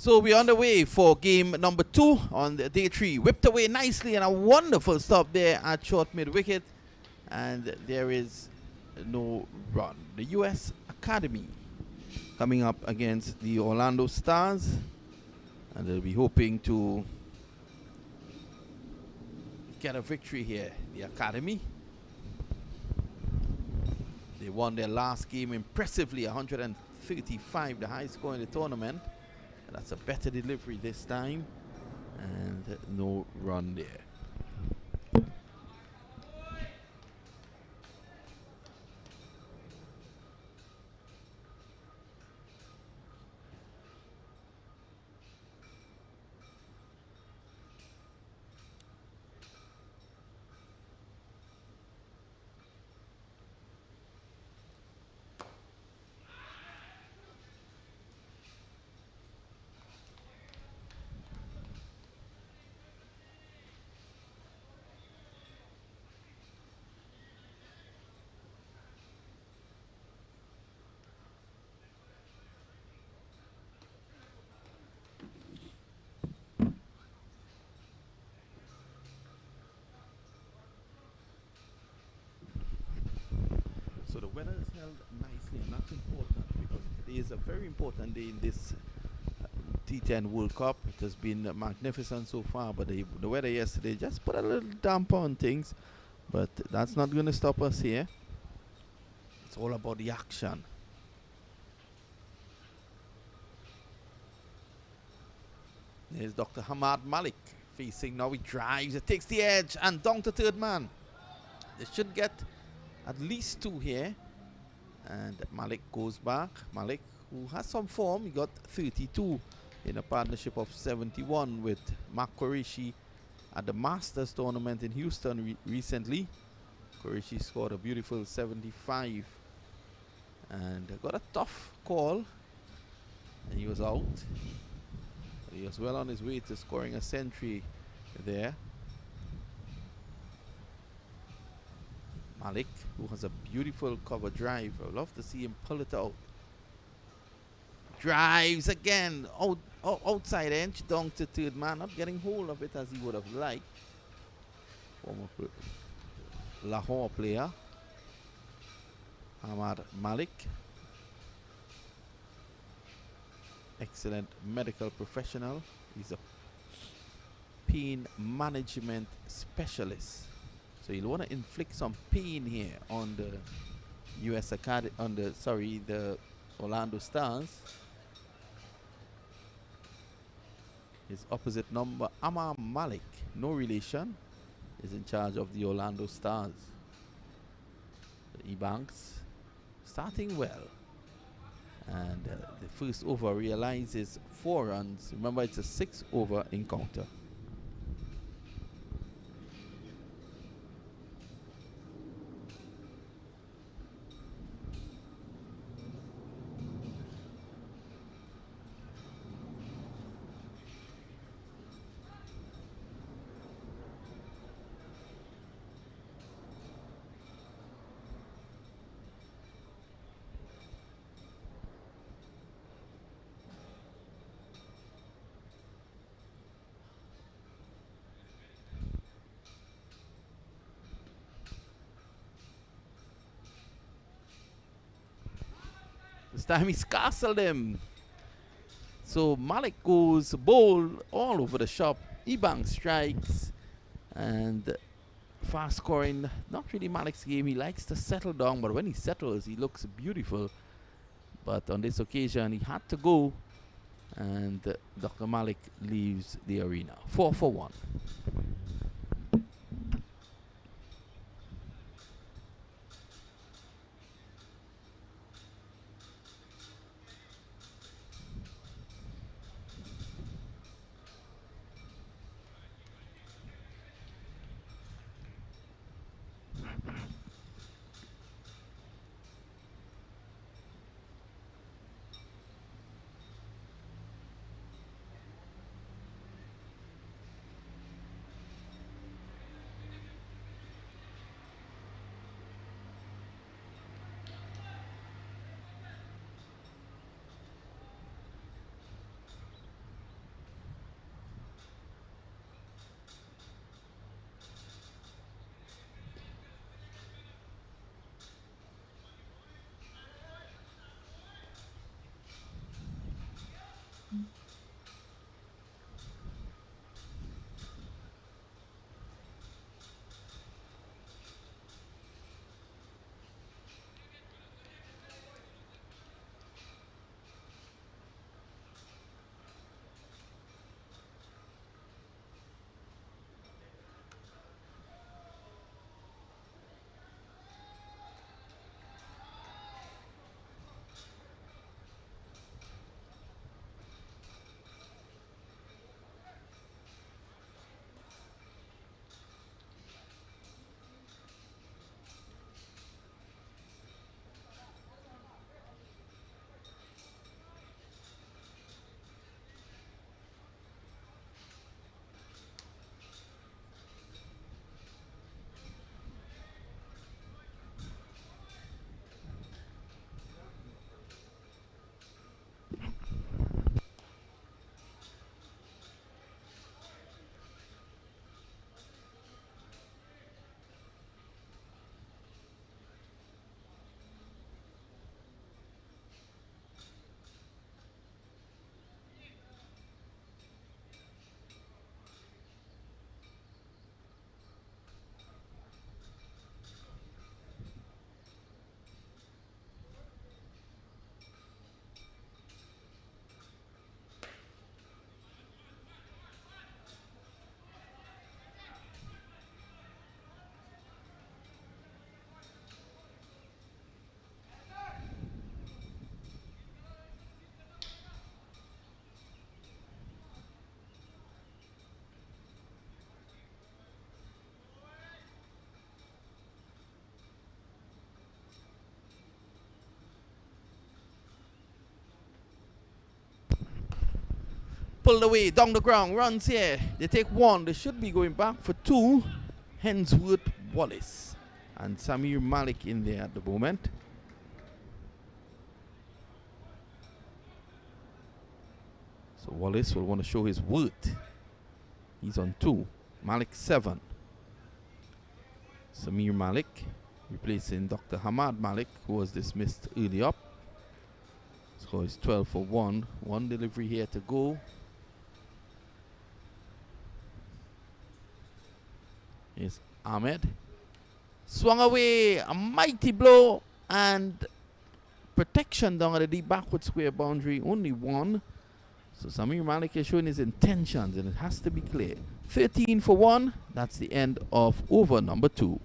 So we're on the way for game number 2 on the day 3. Whipped away nicely and a wonderful stop there at short mid wicket. And there is no run. The US Academy coming up against the Orlando Stars. And they'll be hoping to get a victory here. The Academy. They won their last game impressively, 135, the highest score in the tournament. That's a better delivery this time, and no run there. So the weather is held nicely, and that's important because it is a very important day in this T10 World Cup. It has been magnificent so far, but the weather yesterday just put a little damper on things. But that's not going to stop us here. It's all about the action. There's Dr. Hamad Malik facing. Now he drives, it takes the edge, and down to third man. They should get at least 2 here. And Malik goes back. Malik, who has some form, he got 32 in a partnership of 71 with Mark Qureshi at the Masters tournament in Houston recently. Qureshi scored a beautiful 75 and got a tough call, and he was out. But he was well on his way to scoring a century there. Malik, who has a beautiful cover drive. I would love to see him pull it out. Drives again, outside edge, down to third man, not getting hold of it as he would have liked. Former Lahore player, Hamad Malik. Excellent medical professional. He's a pain management specialist. So you'll want to inflict some pain here on the US Academy, on the Orlando Stars. His opposite number, Amar Malik, no relation, is in charge of the Orlando Stars. Ebanks starting well. And the first over realizes 4 runs. Remember, it's a 6-over encounter. This time he's castled him. So Malik goes bold all over the shop. Ebanks strikes. And fast scoring. Not really Malik's game. He likes to settle down, but when he settles, he looks beautiful. But on this occasion, he had to go. And Dr. Malik leaves the arena. 4 for 1. pulled away, down the ground, runs here. They take one. They should be going back for two. Hensworth, Wallace, and Samir Malik in there at the moment. So Wallace will want to show his worth. He's on 2. Malik 7. Samir Malik replacing Dr. Hamad Malik, who was dismissed early up. Score is 12 for 1. One delivery here to go. Here's Ahmed. Swung away. A mighty blow. And protection down at the deep backward square boundary. Only one. So Samir Malik is showing his intentions, and it has to be clear. 13 for 1. That's the end of over number 2.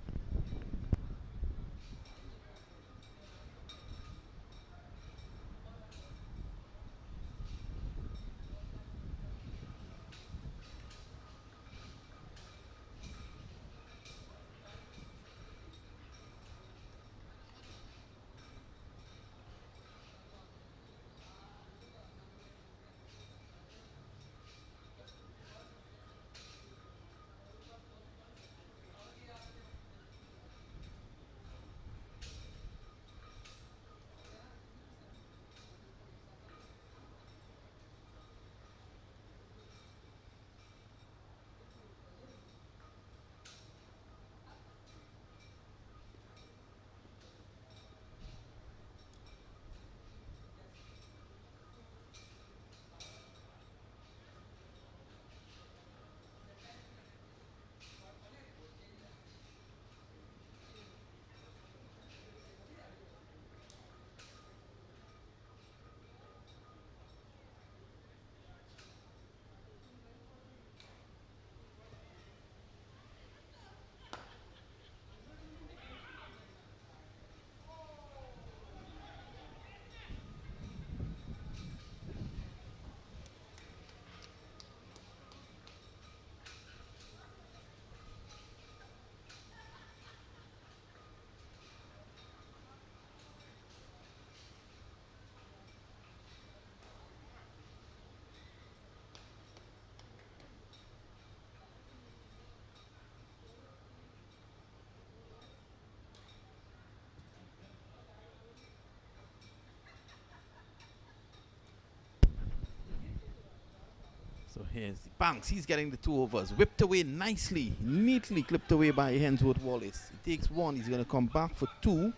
So here's Banks. He's getting the 2 overs. Whipped away nicely. Neatly clipped away by Hensworth Wallace. He takes 1. He's going to come back for 2.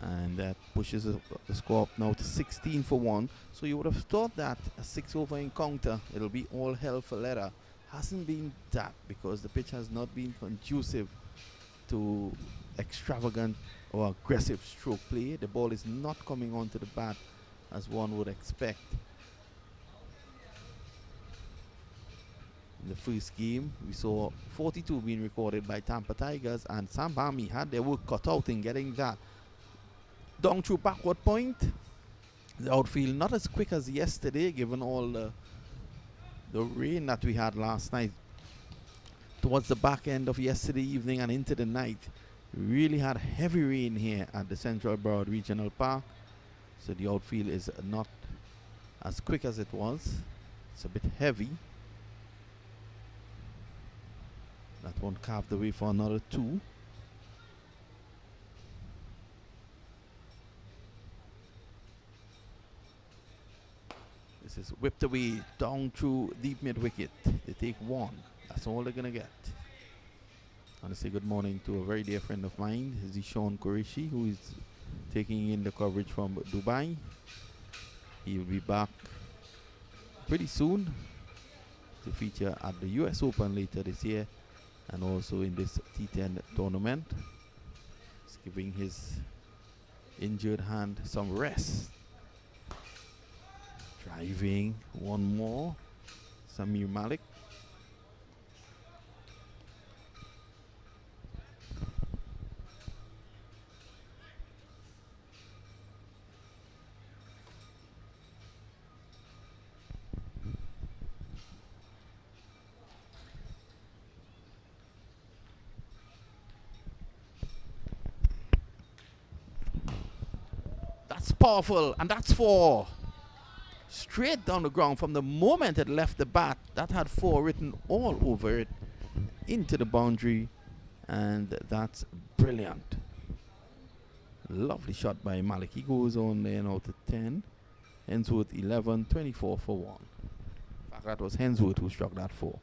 And that pushes the score up now to 16 for 1. So you would have thought that a 6-over encounter, it'll be all hell for leather. Hasn't been that, because the pitch has not been conducive to extravagant or aggressive stroke play. The ball is not coming onto the bat as one would expect. In the first game, we saw 42 being recorded by Tampa Tigers, and Sam Bami had their work cut out in getting that down through backward point. The outfield not as quick as yesterday, given all the rain that we had last night. Towards the back end of yesterday evening and into the night, we really had heavy rain here at the Central Broward Regional Park. So the outfield is not as quick as it was. It's a bit heavy. That one carved away for another 2. This is whipped away down through deep mid wicket. They take 1. That's all they're gonna get. I want to say good morning to a very dear friend of mine, Zishan Qureshi, who is taking in the coverage from Dubai. He will be back pretty soon to feature at the US Open later this year, and also in this T10 tournament. He's giving his injured hand some rest. Driving one more. Samir Malik. That's powerful, and that's 4. straight down the ground from the moment it left the bat. That had 4 written all over it, into the boundary, and that's brilliant. Lovely shot by Malik. He goes on there now to 10. Hensworth 11, 24 for 1. In fact, that was Hensworth who struck that 4.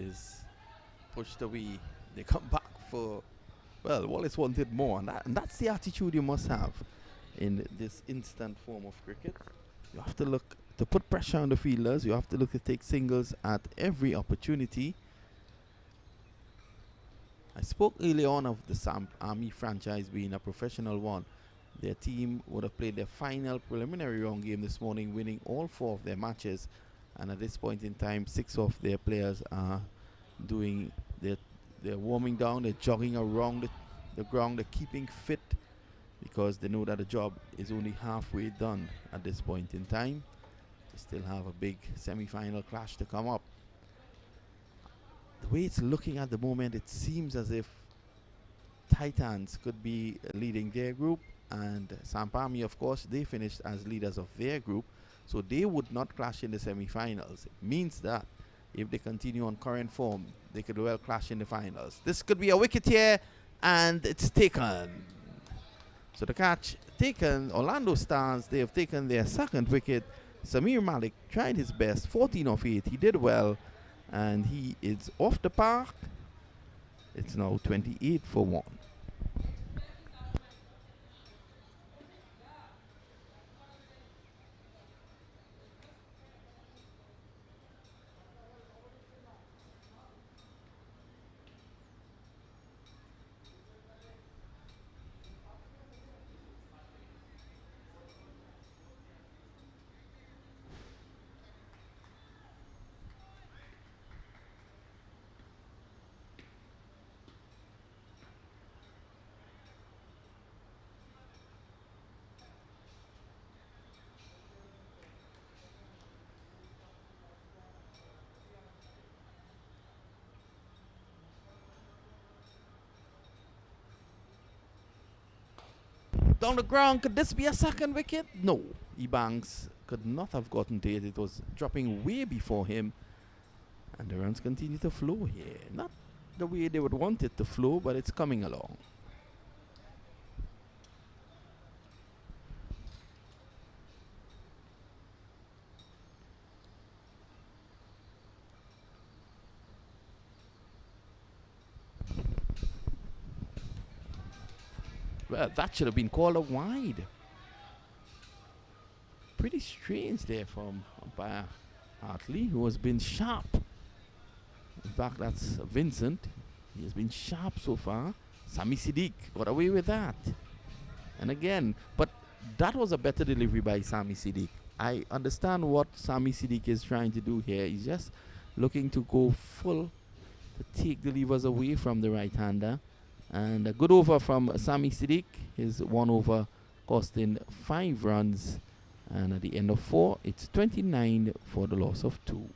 Is pushed away. They come back for, well, Wallace wanted more, and that's the attitude you must have in this instant form of cricket. You have to look to put pressure on the fielders. You have to look to take singles at every opportunity. I spoke earlier on of the Sam Army franchise being a professional one. Their team would have played their final preliminary round game this morning, winning all 4 of their matches. And at this point in time, 6 of their players are doing they're warming down, they're jogging around the ground, they're keeping fit, because they know that the job is only halfway done at this point in time. They still have a big semi-final clash to come up. The way it's looking at the moment, it seems as if Titans could be leading their group, and Sampami, of course, they finished as leaders of their group. So they would not clash in the semi-finals. It means that if they continue on current form, they could well clash in the finals. This could be a wicket here, and it's taken. So the catch taken. Orlando Stars, they have taken their 2nd wicket. Samir Malik tried his best, 14 of 8. He did well, and he is off the park. It's now 28 for 1. Down the ground, could this be a 2nd wicket? No, Ebanks could not have gotten to it. It was dropping way before him, and the runs continue to flow here. Not the way they would want it to flow, but it's coming along. Well, that should have been called a wide. Pretty strange there from umpire Hartley, who has been sharp. In fact, that's Vincent. He has been sharp so far. Sami Siddiq got away with that. And again, but that was a better delivery by Sami Siddiq. I understand what Sami Siddiq is trying to do here. He's just looking to go full, to take the levers away from the right-hander. And a good over from Sami Siddiq. His 1 over costing 5 runs. And at the end of 4, it's 29 for the loss of 2.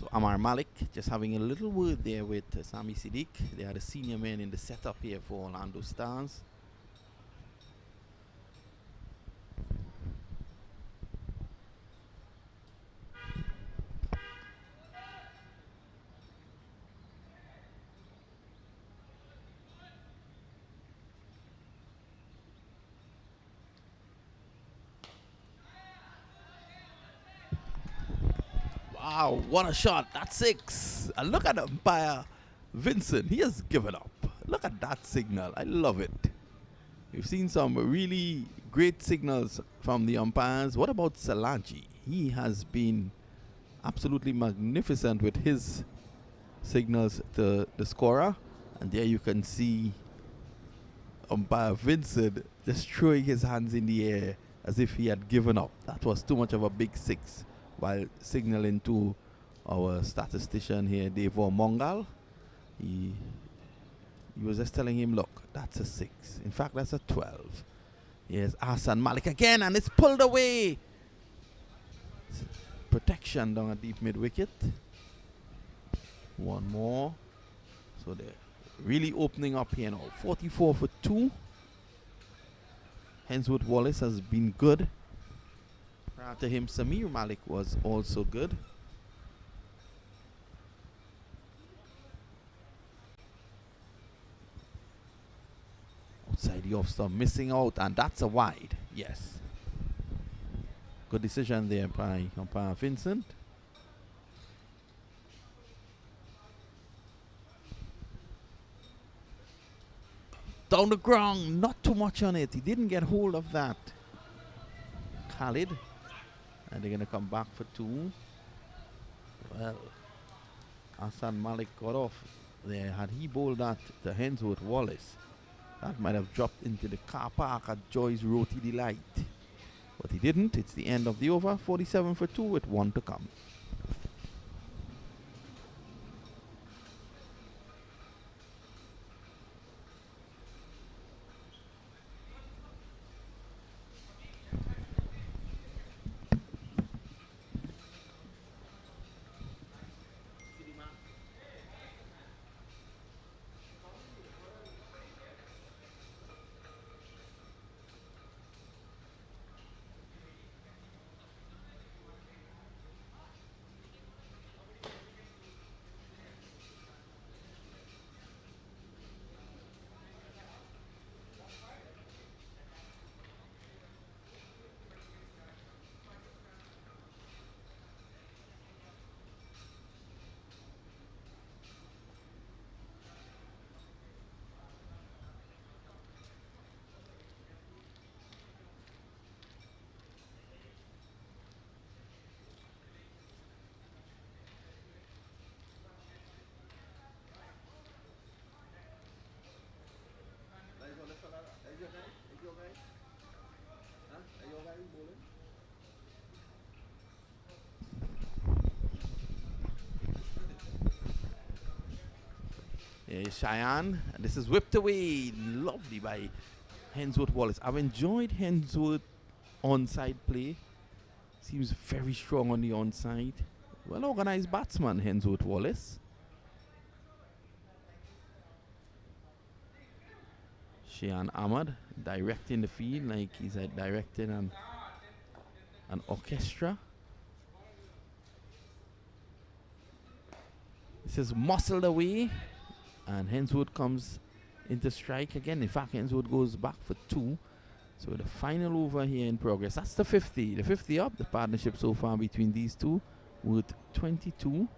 So Amar Malik just having a little word there with Sami Siddiq. They are the senior men in the setup here for Orlando Stars. Wow, what a shot. That's 6. And look at the umpire, Vincent. He has given up. Look at that signal. I love it. We've seen some really great signals from the umpires. What about Salaji? He has been absolutely magnificent with his signals to the scorer. And there you can see umpire Vincent just throwing his hands in the air as if he had given up. That was too much of a big 6. While signaling to our statistician here, Devor Mongal, he was just telling him, look, that's a 6. In fact, that's a 12. Here's Hassan Malik again, and it's pulled away. Protection down a deep mid wicket. One more. So they're really opening up here now. 44 for 2. Hensworth Wallace has been good. Prior to him, Samir Malik was also good. Outside the off stump, missing out, and that's a wide. Yes. Good decision there by umpire Vincent. Down the ground, not too much on it. He didn't get hold of that. Khalid. And they're going to come back for 2. Well, Hassan Malik got off there. Had he bowled that to Hensworth Wallace, that might have dropped into the car park at Joy's Roti Delight. But he didn't. It's the end of the over. 47 for 2 with 1 to come. Cheyenne, and this is whipped away. Lovely by Hensworth Wallace. I've enjoyed Hensworth onside play. Seems very strong on the onside. Well organized batsman, Hensworth Wallace. Shehan Ahmad directing the field like he's directing an orchestra. This is muscled away. And Hensworth comes into strike again. In fact, Hensworth goes back for 2. So the final over here in progress. That's the 50. The 50 up. The partnership so far between these two with 22.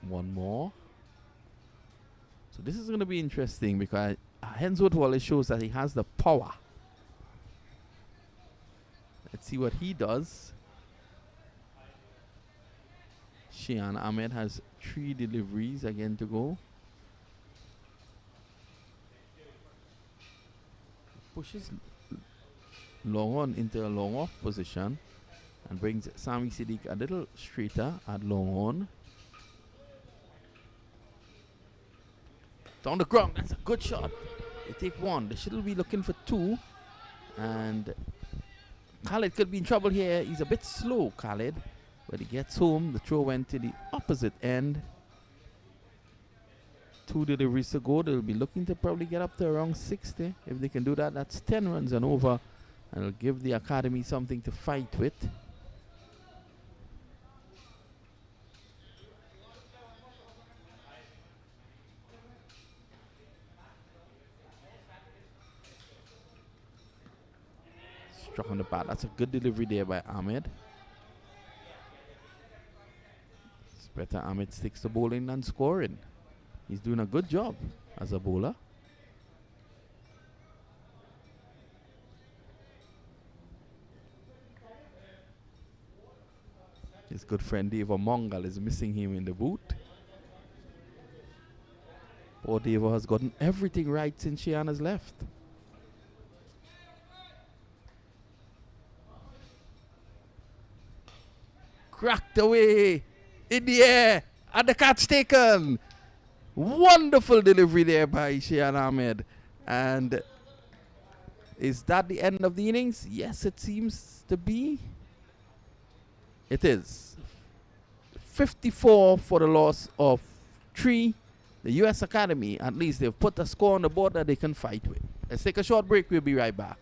One more. So this is going to be interesting because Hensworth Wallace shows that he has the power. Let's see what he does. Shehan Ahmed has 3 deliveries again to go. Pushes long on into a long off position. and brings Sami Siddiq a little straighter at long on. Down the ground, that's a good shot. They take one. They should be looking for two. And Khalid could be in trouble here. He's a bit slow, Khalid. But he gets home. The throw went to the opposite end. 2 deliveries to go. They'll be looking to probably get up to around 60. If they can do that, that's 10 runs and over. And it'll give the academy something to fight with. Struck on the bat. That's a good delivery there by Ahmed. It's better Ahmed sticks to bowling than scoring. He's doing a good job as a bowler. His good friend Dave Mongal is missing him in the boot. Poor Dave has gotten everything right since Shiana's left. Cracked away in the air, and the catch taken. Wonderful delivery there by Shian Ahmed. And is that the end of the innings? Yes, it seems to be. It is. 54 for the loss of 3. The US Academy, at least they've put a score on the board that they can fight with. Let's take a short break. We'll be right back.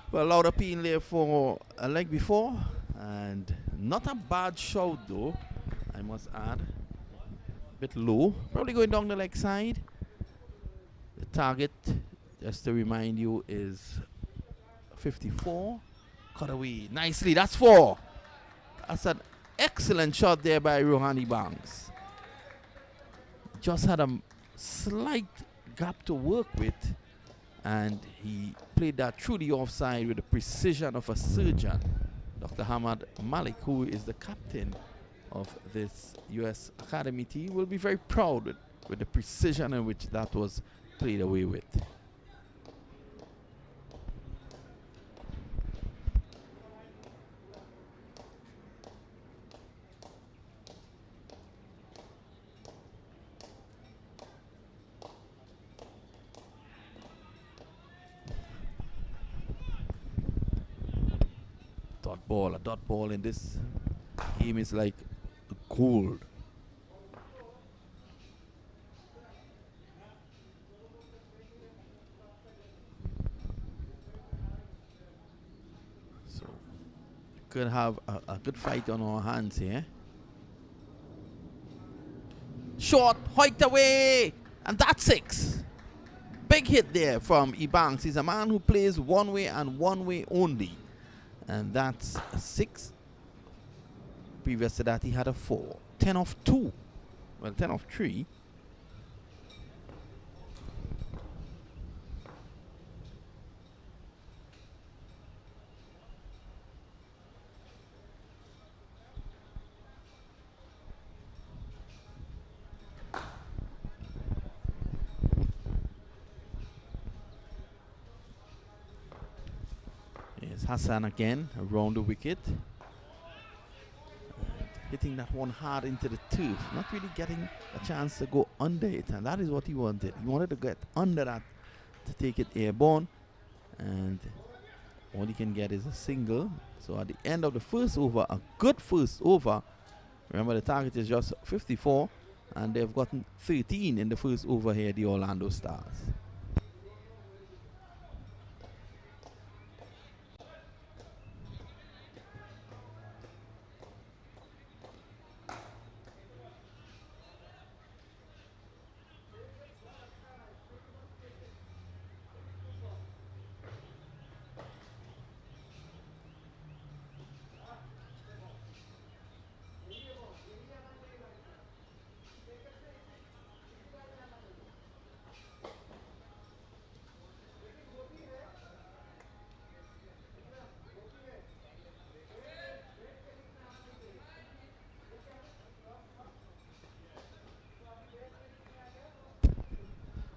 Well, loud appeal there for a leg before, and not a bad shot though, I must add. A bit low, probably going down the leg side. The target, just to remind you, is 54. Cut away nicely, that's 4. That's an excellent shot there by Rohani Banks. Just had a slight gap to work with, and he played that through the offside with the precision of a surgeon. Dr. Hamad Malik, who is the captain of this US Academy team, will be very proud with the precision in which that was played away with. A dot ball in this game is like gold. So we could have a good fight on our hands here. Short, hoiked away, and that's 6. Big hit there from Ebanks. He's a man who plays one way and one way only. And that's a 6. Previous to that, he had a 4. 10 off 2. Well, 10 off 3. Here's Hassan again around the wicket. Hitting that one hard into the turf, not really getting a chance to go under it, and that is what he wanted. He wanted to get under that to take it airborne, and all he can get is a single. So at the end of the first over, a good first over. Remember, the target is just 54, and they've gotten 13 in the first over here, the Orlando Stars.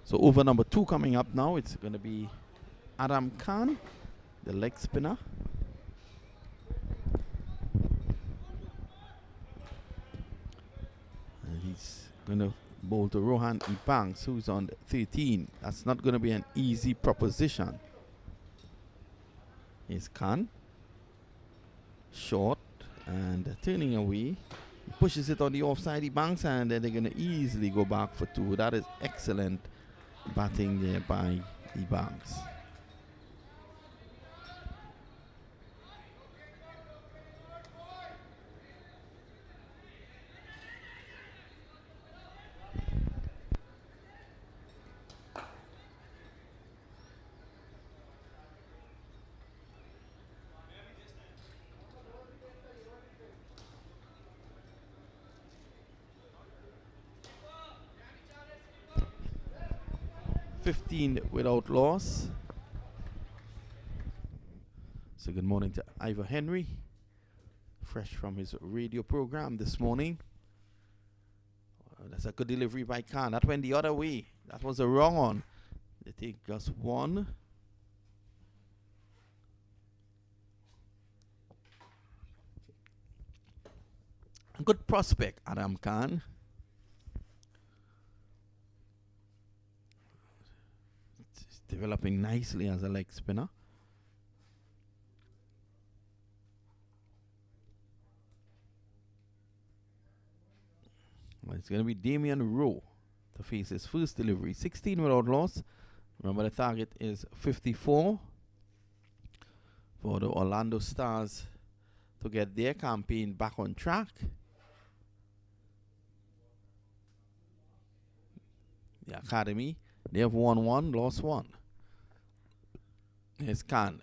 So over number 2 coming up now. It's going to be Adam Khan, the leg spinner. And he's going to bowl to Rohan Ebanks, who's on 13. That's not going to be an easy proposition. Here's Khan. Short and turning away. He pushes it on the offside Ebanks, and then they're going to easily go back for 2. That is excellent batting there by Ebanks. Without loss. So good morning to Ivor Henry, fresh from his radio program this morning. That's a good delivery by Khan. That went the other way. That was a wrong one. They take just 1. A good prospect, Adam Khan. Developing nicely as a leg spinner. Well, it's going to be Damian Rowe to face his first delivery. 16 without loss. Remember, the target is 54. for the Orlando Stars to get their campaign back on track. The Academy, they have won 1, lost 1. Here's Khan.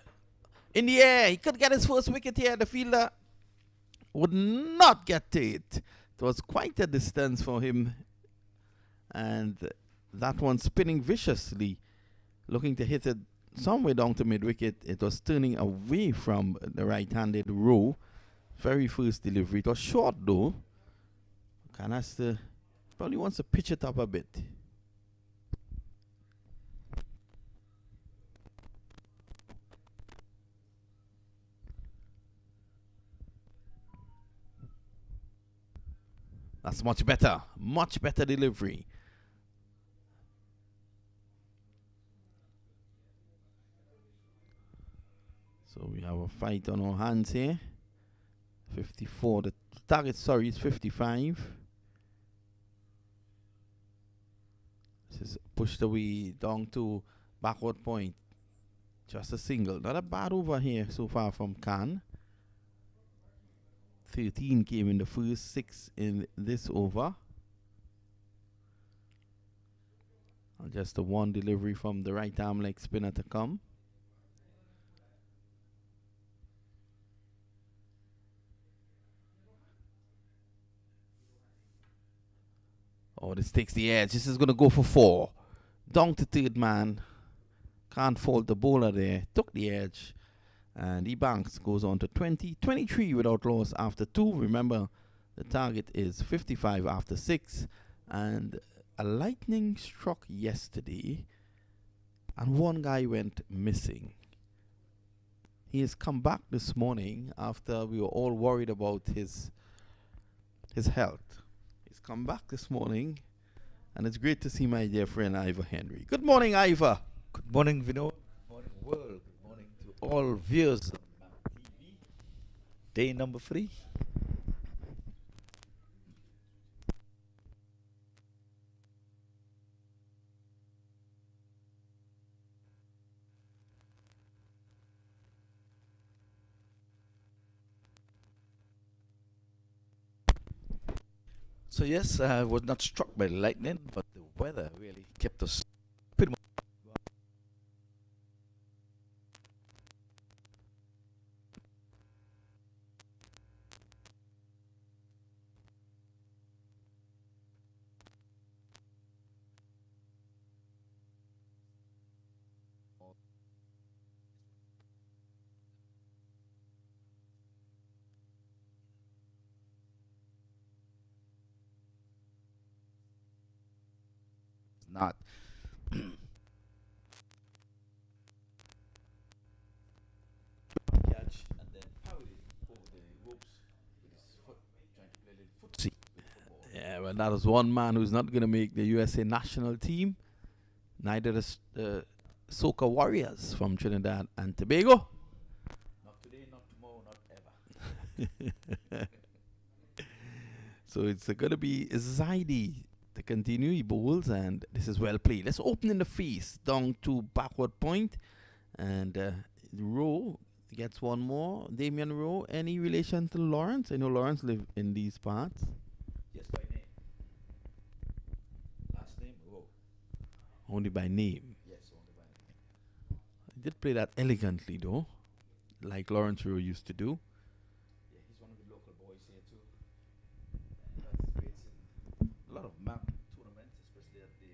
In the air, he could get his first wicket here. The fielder would not get to it. It was quite a distance for him. And that one spinning viciously, looking to hit it somewhere down to mid-wicket. It was turning away from the right-handed row. Very first delivery. It was short though. Khan has to, probably wants to pitch it up a bit. That's much better delivery. So we have a fight on our hands here. 54, the target, sorry, is 55. This is pushed away down to backward point. Just a single. Not a bad over here so far from Khan. 13 came in the first 6 in this over. And just the one delivery from the right arm leg spinner to come. Oh, this takes the edge. This is going to go for 4. Down to third man. Can't fault the bowler there. Took the edge. And Ebanks goes on to 20. 23 without loss after 2. Remember, the target is 55 after 6. And a lightning struck yesterday. And one guy went missing. He has come back this morning after we were all worried about his health. He's come back this morning. And it's great to see my dear friend Ivor Henry. Good morning, Ivor. Good morning, Vinod. Good morning, world. Good morning to all viewers of MAQ TV. Day number 3. So yes, I was not struck by lightning, but the weather really kept us pretty much. Not catch and then powered it over the ropes with his foot, trying to play a little footsie with the ball. Yeah, well, that is one man who's not going to make the USA national team. Neither is the Soca Warriors from Trinidad and Tobago. Not today, not tomorrow, not ever. So it's going to be Zaidi to continue. He bowls, and this is well played. Let's open in the face down to backward point, and Rowe gets one more. Damian Rowe, any relation to Lawrence? I know Lawrence live in these parts. Yes, by name. Last name, Rowe. Only by name. Yes, only by name. He did play that elegantly though, like Lawrence Rowe used to do. Yeah, he's one of the local boys here too. Participates in a lot of MAQ tournaments, especially at the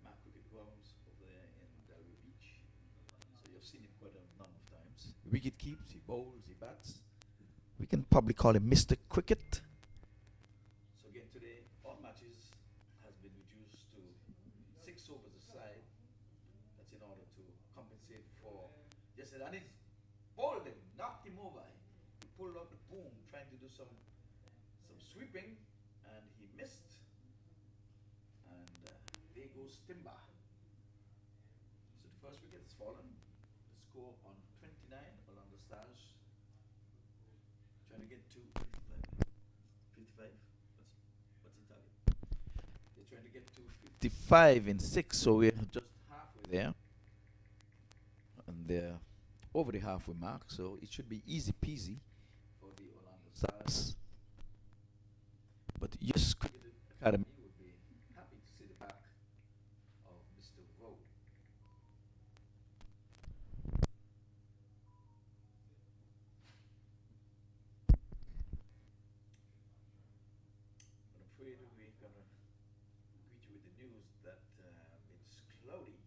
MAQ Cricket Grounds over there in Delray Beach. So you've seen him quite a number of times. Wicket keeps, he bowls, he bats. We can probably call him Mr. Cricket. So again today, all matches has been reduced to 6 overs a side. That's in order to compensate for yesterday. And he's bowled him, knocked him over. He pulled out the boom, trying to do some sweeping, and he missed. And there goes Timber. So the first wicket has fallen. The score on 29, Orlando Stars trying to get to 55. What's the target? They're trying to get to 55 in 6, so we're just halfway there. And they're over the halfway mark, so it should be easy peasy for the Orlando Stars. But yes, Cricket Academy would be happy to see the back of Mr. Rowe. But I'm afraid we're gonna greet you with the news that it's cloudy.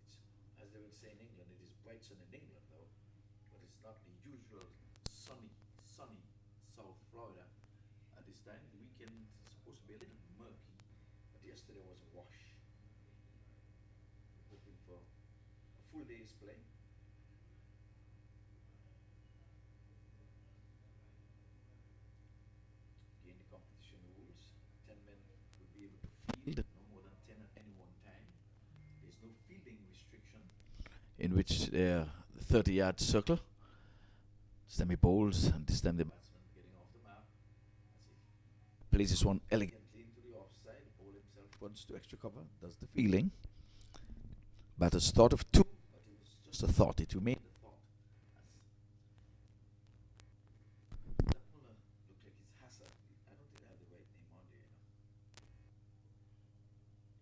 It's, as they would say in England, it is bright sun in England though, but it's not the usual sunny South Florida at this time. The weekend is supposed to be a little murky, but yesterday was a wash. We're hoping for a full day's play. Again, the competition rules: 10 men would be able to field, no more than 10 at any one time. There's no fielding restriction, in which there are 30-yard circle. Semi bowls, and this time the batsman getting off the mark as he places one elegantly into the offside. The bowler himself runs to extra cover, does the fielding. Batters thought of two, but it was just a thought. It remained a thought. That bowler looked like it's Hassan. I don't think I have the right name on there, you know.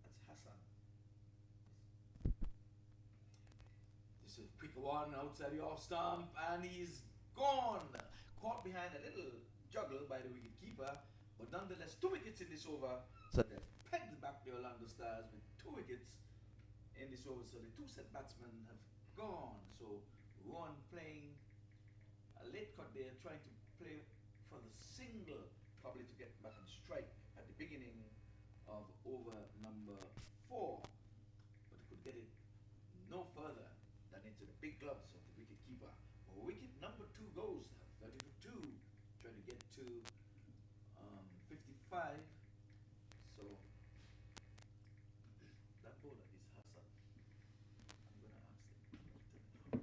That's Hassan. This is a quick one outside the off stump, and he's gone. Caught behind a little juggle by the wicket keeper, but nonetheless 2 wickets in this over. So they've pegged back the Orlando Stars with 2 wickets in this over. So the 2 set batsmen have gone. So Ron playing a late cut there, trying to play for the single, probably to get back on strike at the beginning of over number 4, but could get it no further than into the big gloves of the wicket keeper. Wicket number 2 goes now, 30 for 2, trying to get to 55. So that bowler is Hassan. I'm gonna ask him.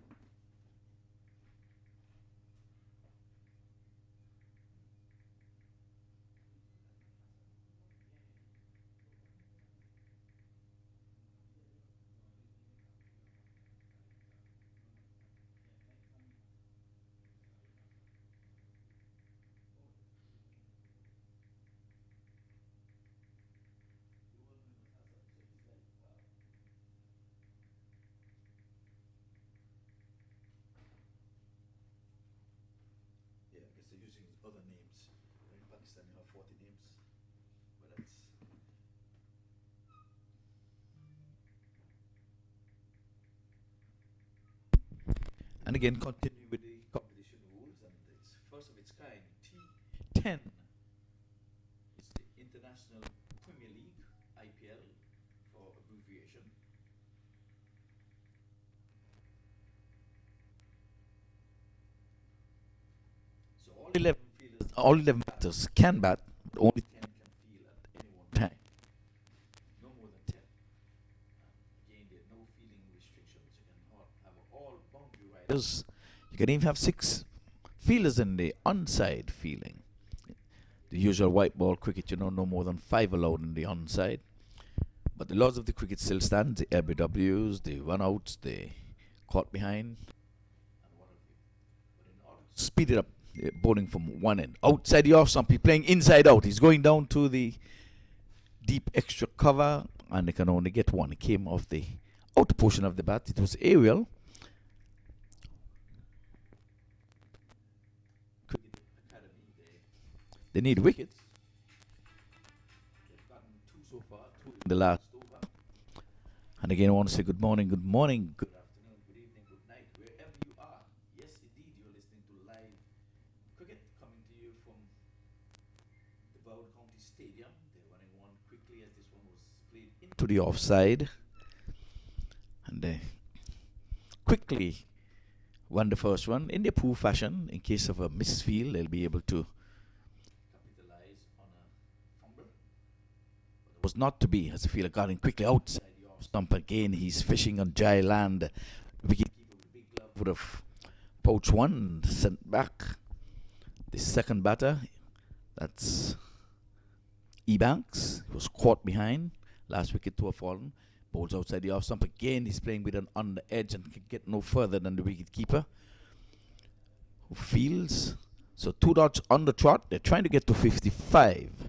Yeah, I guess they're using other names. In Pakistan, you have 40 names, but that's. And again, continue with the competition rules, and it's first of its kind, T10. It's the International Premier League, IPL, for abbreviation. So all 11 batters can bat, but only 10 can field at any one time. No more than 10. Again, there are no fielding restrictions. You can have all boundary riders. You can even have 6 fielders in the onside fielding. The usual white ball cricket, you know, no more than 5 allowed in the onside. But the laws of the cricket still stand. The LBWs, the run-outs, the caught behind. And what have you. But in order to speed it up, bowling from one end. Outside the off stump, he's playing inside out. He's going down to the deep extra cover, and they can only get one. It came off the outer portion of the bat. It was aerial. They need wickets. They've gotten 2 so far, 2 in the last over. And again, I want to say good morning, good afternoon, good evening, good night, wherever you are. Yes, indeed, you're listening to live cricket coming to you from the Broward County Stadium. They're running one quickly as this one was played into the offside. And they quickly won the first one in their poor fashion. In case of a misfield, they'll be able to was not to be, as the fielder got in quickly outside the off stump again. He's fishing on dry land. Wicketkeeper with the big glove would have poached one, sent back the second batter. That's Ebanks. He was caught behind. Last wicket to have fallen. Bowls outside the off stump again. He's playing with an on the edge and can get no further than the wicket keeper, who fields. So 2 dots on the trot. They're trying to get to 55.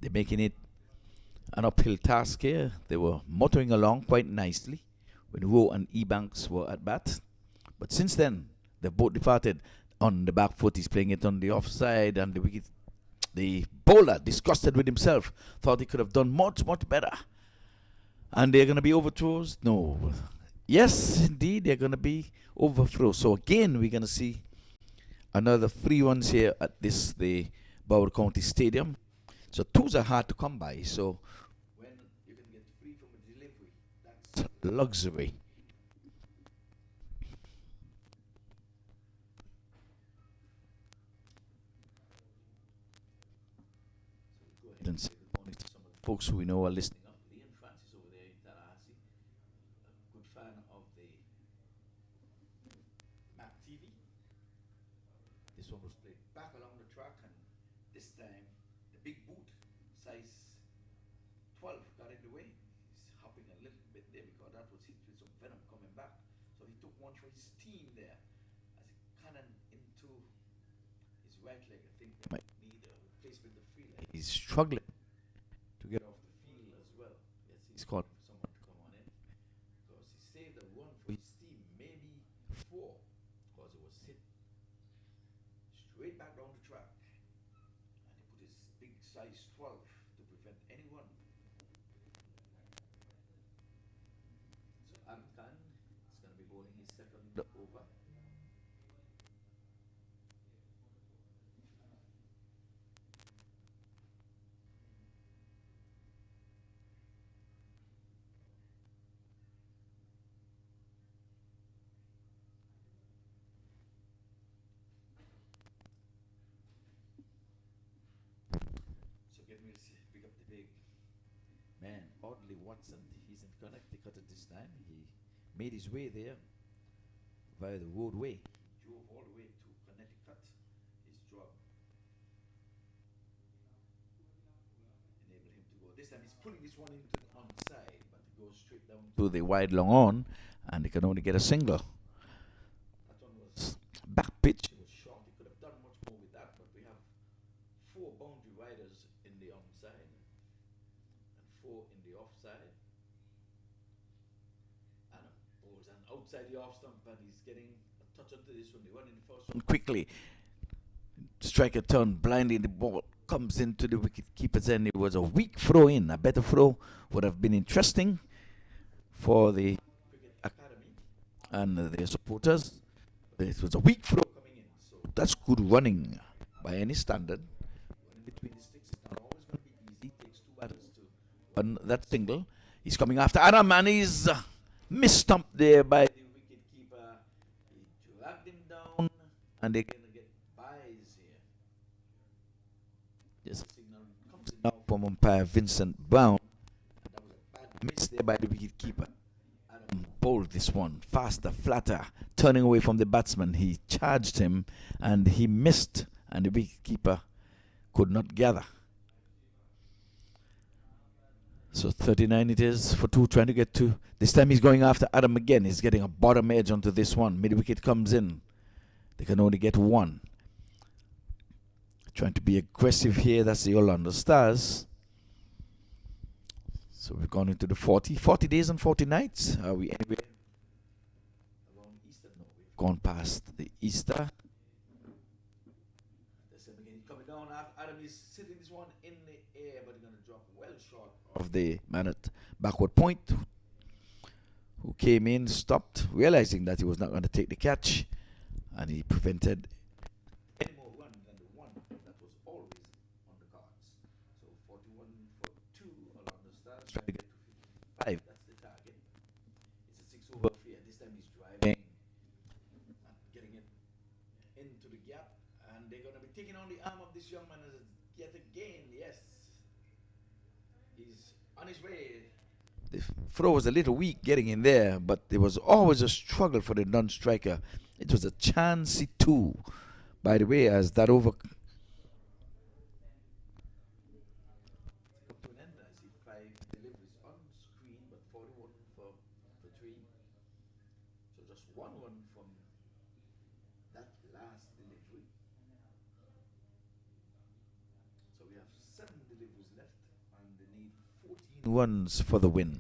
They're making it an uphill task here. They were motoring along quite nicely when Rowe and Ebanks were at bat. But since then, they've both departed on the back foot. He's playing it on the offside, and the bowler, disgusted with himself, thought he could have done much, much better. And they're going to be overthrows? No. Yes, indeed, they're going to be overthrows. So again, we're going to see another 3 runs here at the Broward County Stadium. So 2s are hard to come by. So when you can get 3 from a delivery, that's luxury. So go ahead and say good morning to some of the folks who we know are listening up. Leon Francis over there in Tallahassee, a good fan of the MAQ TV. This one was played back along the track, and this time the big boot, size 12, got in the way. He's hopping a little bit there because that was hit with some venom coming back. So he took one for his team there as he cannon into his right leg. I think they might need a replacement of field. He's struggling to get off the field as well. Yes, he's calling for someone to come on in because he saved a run for his team, maybe 4, because it was hit straight back down the track, and he put his big size 12 to prevent any run. So Adam Khan is going to be bowling his second over. So get me to pick up the big man, Audley Watson. He's in Connecticut at this time. He made his way there via the roadway. He drove all the way to Connecticut. His job enabled him to go. This time he's pulling this one into the onside, but it goes straight down to the wide long on, and he can only get a single. That one was back pitch. It was short. He could have done much more with that, but we have 4 boundary riders in the onside and 4 in the offside. And bowls and outside the off stump, and he's getting a touch onto this one. They run in the first one quickly. Striker turn blindly. The ball comes into the wicket keeper's end. It was a weak throw in. A better throw would have been interesting for the Cricket Academy and their supporters. It was a weak throw coming in. So that's good running by any standard. Running between the sticks is not always going to be easy. It takes 2 batters to run that single. He's coming after Adam, and he's misstumped there by the wicket keeper. He dragged him down, and they're going to get buys here. Yes, a signal comes in now from umpire Vincent Brown. And that was a bad miss there by the wicket keeper. Adam bowled this one faster, flatter, turning away from the batsman. He charged him, and he missed, and the wicket keeper could not gather. So 39 it is for 2, trying to get to. This time he's going after Adam again. He's getting a bottom edge onto this one. Mid wicket comes in. They can only get 1. Trying to be aggressive here. That's the Orlando Stars. So we've gone into the 40 days and 40 nights. Are we anywhere around Easter? No, we've gone past the Easter. There's him again. Coming down after Adam is sitting this one in the air, but he's going to drop well short of the man at backward point, who came in, stopped, realizing that he was not going to take the catch, and he prevented any more run than the one that was always on the cards. So 41 for 2 Orlando Stars, trying to get to 55. That's the target. It's a 6 over here. This time he's driving and getting it into the gap, and they're going to be taking on the arm of this young man yet again. Yes, he's on his way. The throw was a little weak getting in there, but there was always a struggle for the non-striker. It was a chancy 2, by the way, as that over. free. So we have 7 deliveries left, and they need 14 runs for the win. I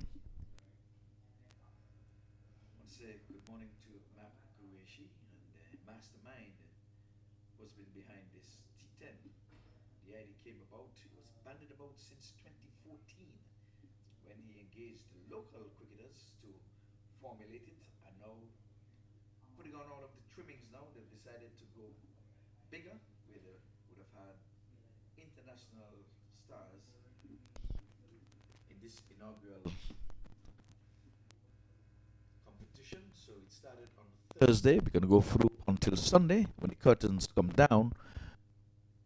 want to say good morning to Map Kureshi and Mastermind who's been behind this T10. The idea came about, it was banded about since 2014 when he engaged local cricketers to formulate it, and now putting on all of the trimmings now, they've decided to go bigger, where they would have had international stars in this inaugural competition. So it started on Thursday. We're going to go through until Sunday when the curtains come down.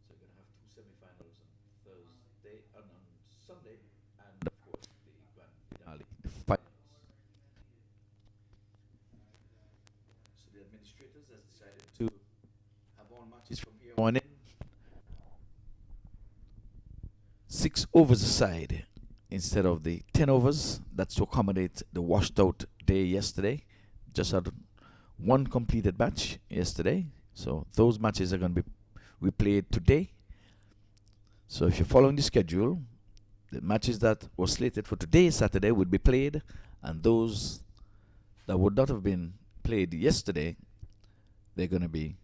So we're going to have 2 semi-finals on Thursday and on Sunday, and of course the grand finale, the finals. So the administrators has decided to have all matches from here on in 6 overs aside instead of the 10 overs. That's to accommodate the washed out day yesterday. Just had one completed match yesterday, so those matches are going to be replayed today. So if you're following the schedule, the matches that were slated for today, Saturday, would be played, and those that would not have been played yesterday, they're going to be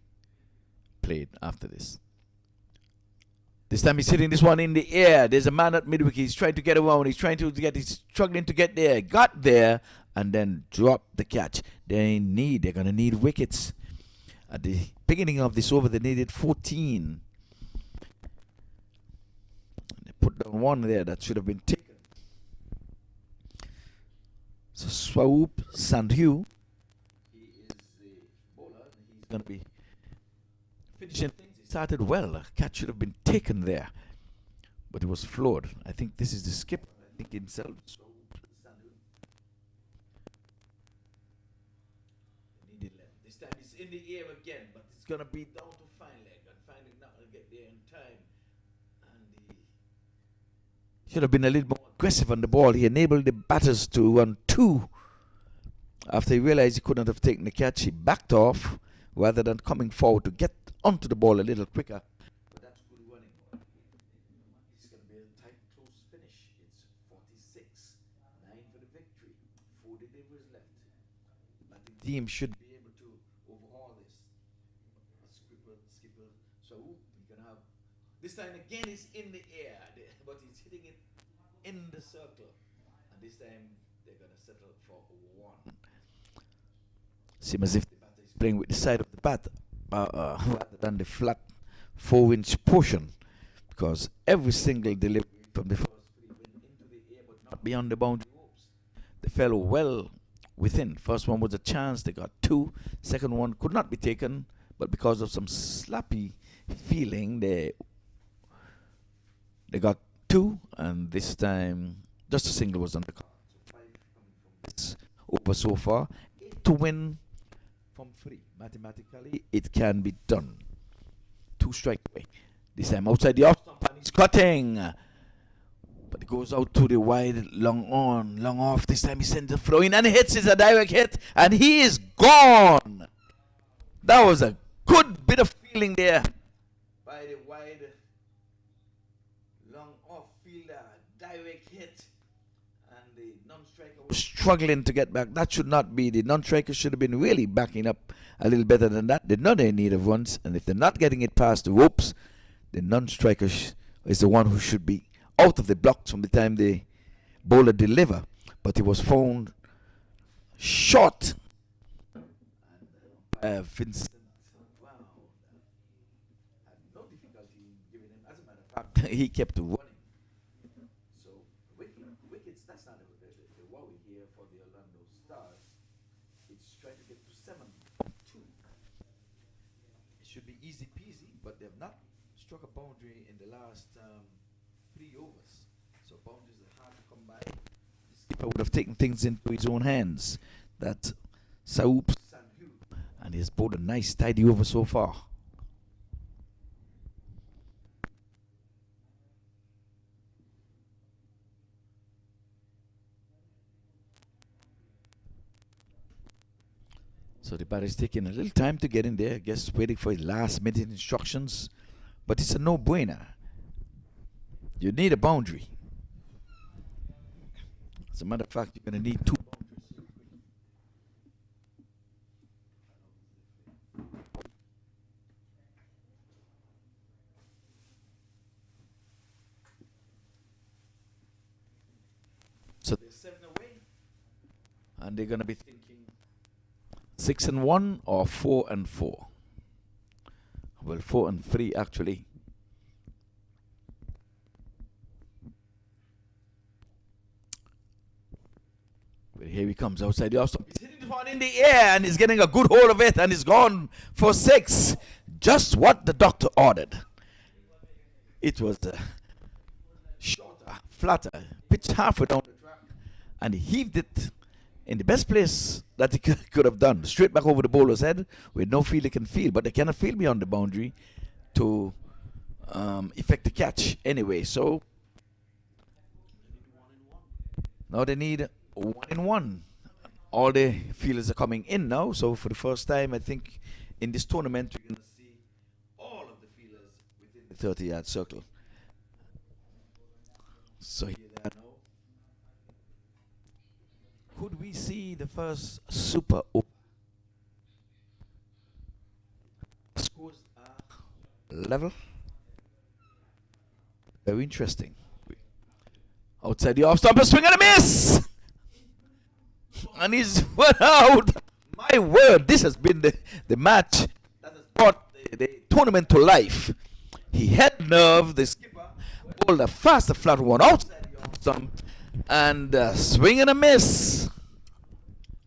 played after this. This time he's hitting this one in the air. There's a man at midwicket. He's trying to get around. He's struggling to get there. Got there and then dropped the catch. They're going to need wickets. At the beginning of this over, they needed 14. They put down one there that should have been taken. So Swoop Sandhu, he is the bowler. He's going to be finishing things. Started well. A catch should have been taken there, but it was flawed. I think this is the skipper. I think himself. So this time it's in the air again, but it's gonna be down to fine leg, and fine leg not gonna get there in time. And he should have been a little more aggressive on the ball. He enabled the batters to run 2. After he realized he couldn't have taken the catch, he backed off rather than coming forward to get onto the ball a little quicker. But that's good running. It's going to be a tight, close finish. It's 46, 9 for the victory, 4 deliveries left. But the team should be able to overhaul this. Skipper. So we're going to have, this time again it's in the air, but he's hitting it in the circle. And this time they're going to settle for 1. Seems as if the batter is playing with the side of the bat rather than the flat 4-inch portion, because every single delivery from the first 3 went into the air but not beyond the boundary ropes. They fell well within. First one was a chance, they got 2. Second one could not be taken, but because of some sloppy feeling, they got 2, and this time just a single was on the card. So 5 coming from this over so far. 8 to win from 3. Mathematically, it can be done. 2 strike away. This time outside the off stump, and he's cutting. But it goes out to the wide, long on, long off. This time he sends the throw in and hits. It's a direct hit, and he is gone. That was a good bit of feeling there by the wide, long off fielder. Direct hit. And the non-striker was struggling to get back. That should not be. The non-striker should have been really backing up a little better than that. They know they need of runs, and if they're not getting it past the ropes, the non-striker is the one who should be out of the blocks from the time the bowler deliver. But he was found short. Vincent Brown had no difficulty in giving him. As a matter of fact, he kept running. Wickets, that's not the worry here for the Orlando Stars. It's trying to get to 7-2. It should be easy peasy, but they've not struck a boundary in the last 3 overs. So boundaries are hard to come by. The skipper would have taken things into his own hands. That Saoop Sandhu, and he's bowled a nice tidy over so far. So the batter is taking a little time to get in there, just waiting for his last minute instructions. But it's a no-brainer. You need a boundary. As a matter of fact, you're going to need 2 boundaries. So they're 7 away. And they're going to be thinking 6 and 1 or 4 and 4. Well, 4 and 3 actually. But here he comes outside the off stump. He's hitting the one in the air and he's getting a good hold of it and he's gone for 6. Just what the doctor ordered. It was shorter, flatter, pitched halfway down the track, and he heaved it in the best place that he could have done, straight back over the bowler's head with no field he can feel, but they cannot feel beyond the boundary to effect the catch anyway. So now they need 1 in 1. All the fielders are coming in now, so for the first time I think in this tournament we're going to see all of the fielders within the 30-yard circle. So here they are now. Could we see the first super over? Scores are level. Very interesting. Outside the off stump, a swing and a miss! And he's went out. My word, this has been the match that has brought the tournament to life. He had nerve, the skipper bowled a fast flat one outside the off stump, and swing and a miss.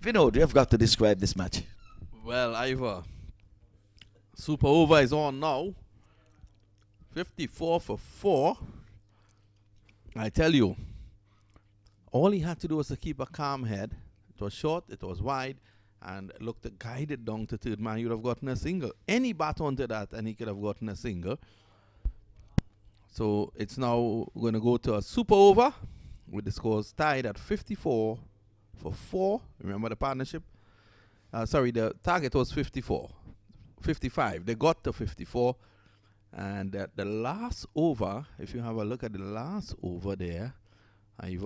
Vinod, you have got to describe this match. Well, Ivor, super over is on now. 54 for 4. I tell you, all he had to do was to keep a calm head. It was short, it was wide, and look, to guide it down to third man, he would have gotten a single. Any bat onto that, and he could have gotten a single. So it's now going to go to a super over with the scores tied at 54 for 4. Remember the partnership? Sorry, the target was 55. They got to 54. And the last over, if you have a look at the last over there, I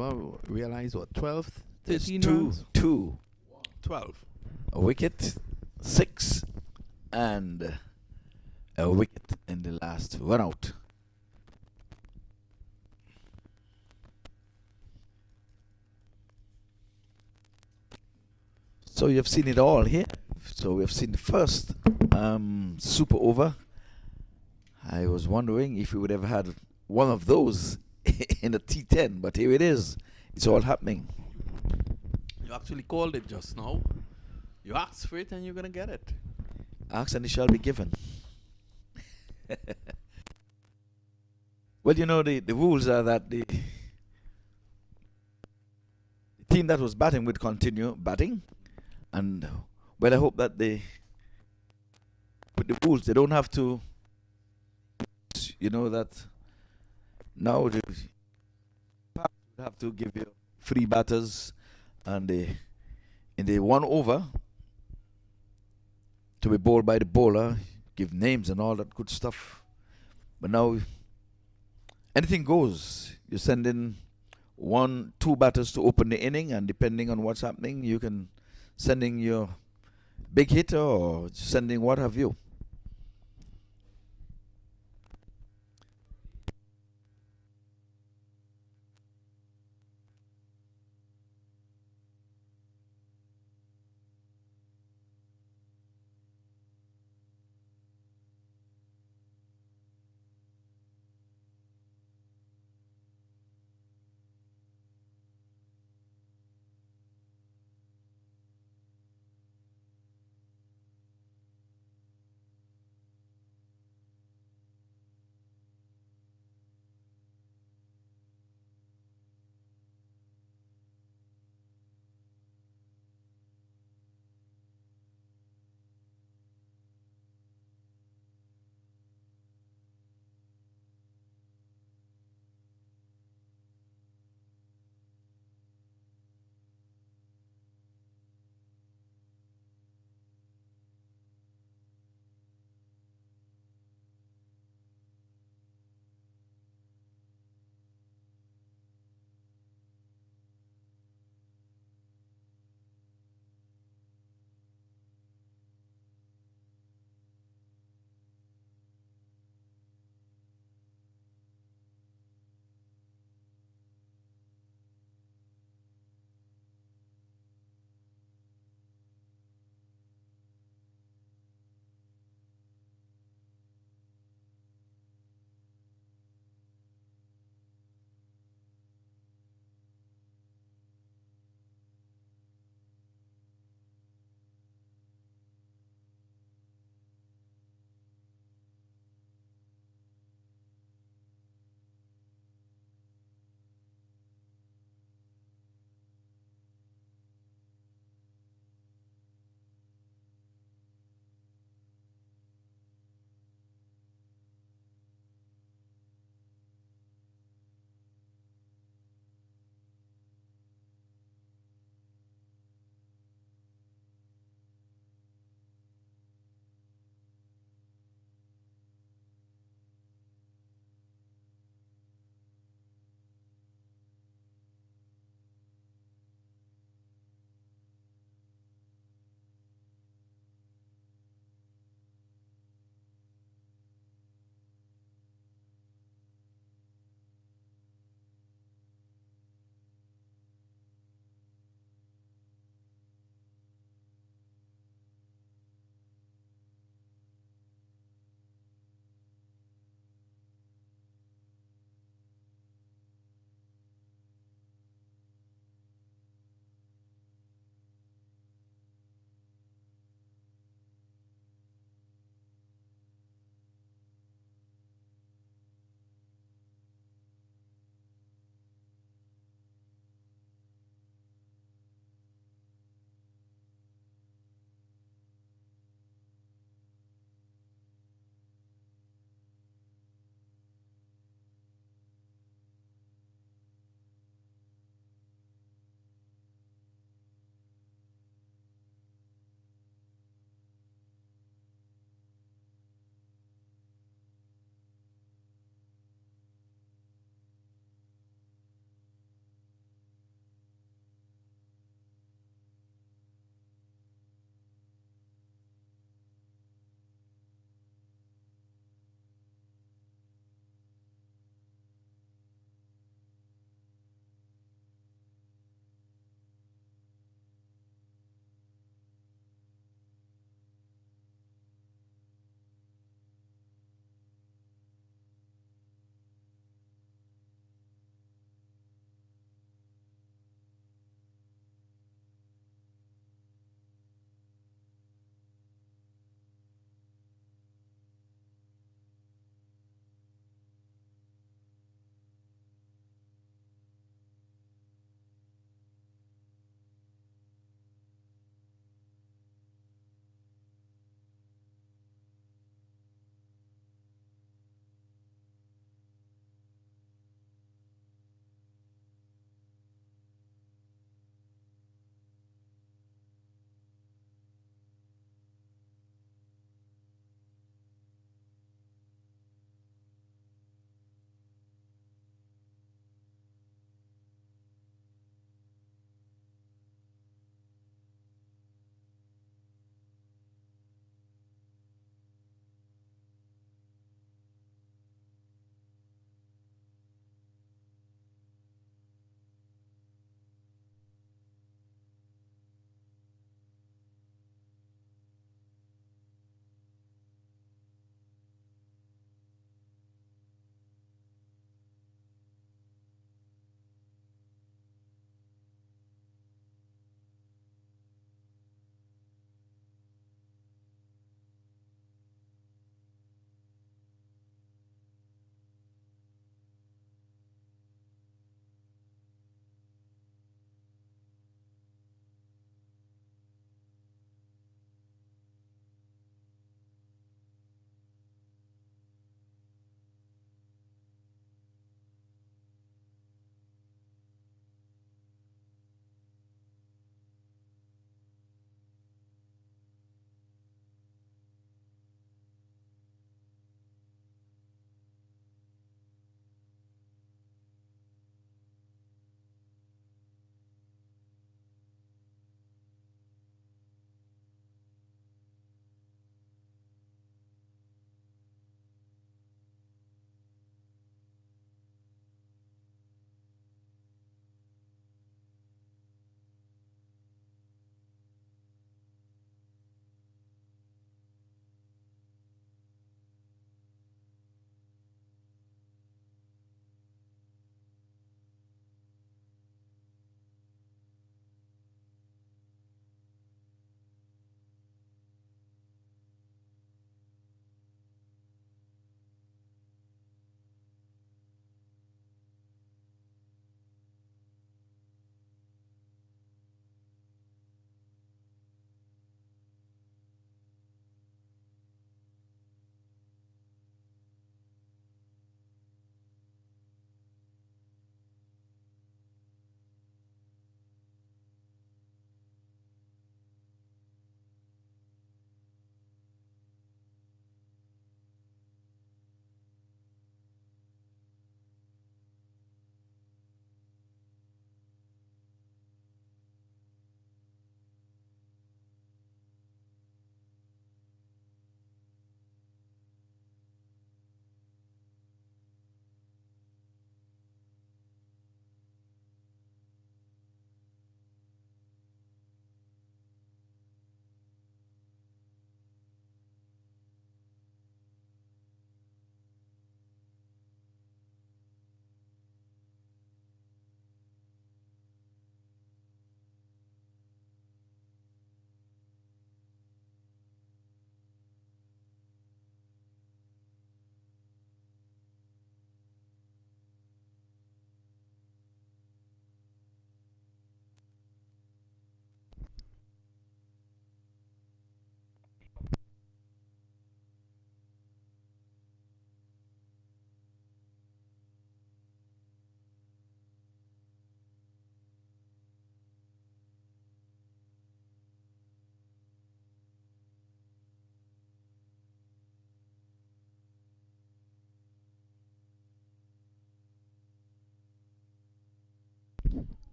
realize what, 12, 13 runs? 12. A wicket, 6, and a wicket in the last run out. So you have seen it all here. So we have seen the first super over. I was wondering if we would have had one of those in the T10, but here it is. It's all happening. You actually called it just now. You asked for it and you're going to get it. Ask and it shall be given. Well, you know, the rules are that the team that was batting would continue batting. And, well, I hope that with the rules, they don't have to, you know, that now they have to give you 3 batters and in the 1 over to be bowled by the bowler, give names and all that good stuff. But now anything goes. You send in 1, 2 batters to open the inning, and depending on what's happening, you can send in your big hitter or sending what have you.